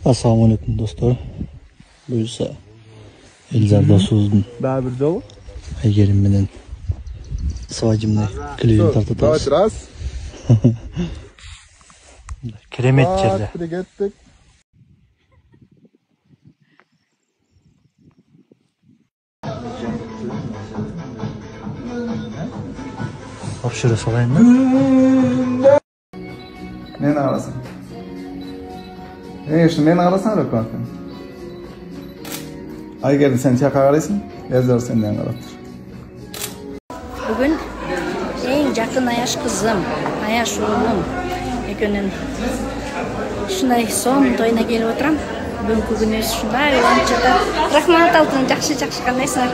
Assalomu alaykum do'stlar. Buyursa Elzar do'stimizni bir jol Aygerim bilan svajimni klipini tartamiz. Raz. Kremet yerda. Ketdik. Opshira solaymi? Meni qarasam. Işte meni qarasam ro'kotdan. Agar sen chaqa qaraysan, Elzar sendan qaraptir. Bugün en yakın Ayaş kızım, Ayaş oğlum. Ekönün şunday son toyuna gelip oturam. Бүгүнкү күнүбүз шундай уланчада. Рахмат алтын, жакшы кандайсыңар?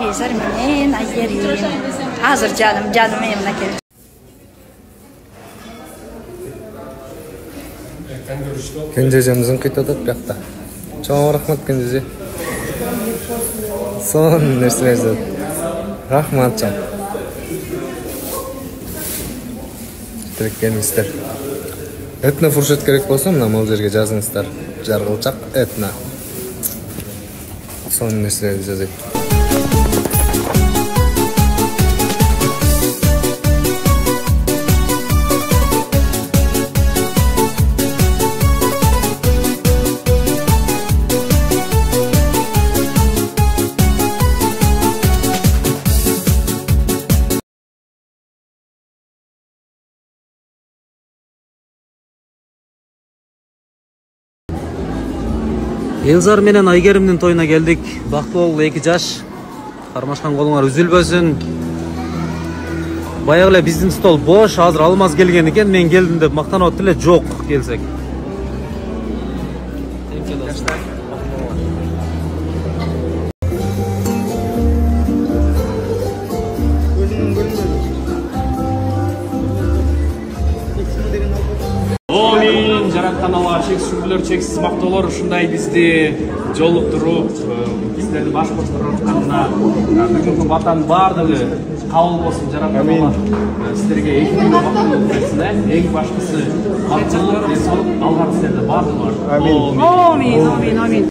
Элзар менен Айгерим. Азыр жаным эмне керек. Кенжежемизин кыйтатат биякта. Чоң рахмат кенжеже. Сон нерселерди. Рахмат жан. Тиреккенсиздер. Этно фуршет керек болсо, мына могул жерге жазыңыздар. Жаргылчак этно. Сон нерселерди жазайт. Elzar менен Айгеримдин тоюна келдик. Бактылуу болгула 2 жаш. Кармашкан колуңар үзүлбөсүн. Баягы эле биздин стол бош, азыр алмаз келген экен. Мен келдим деп мактанып эле жок келсек. Олин жараткан Алла чексиз шүгүрлөр, чексиз мактоолор ушундай бизди жолуктуруп, сиздерди баш котуруп атканына бүгүнкү батанын баардыгы кабыл болсун жараткан Алла. Сиздерге эки бактылуу берсин, эң башкысы бактылуу, денсаулык, алган сиздерде баардыгы бар. Амин. Амин.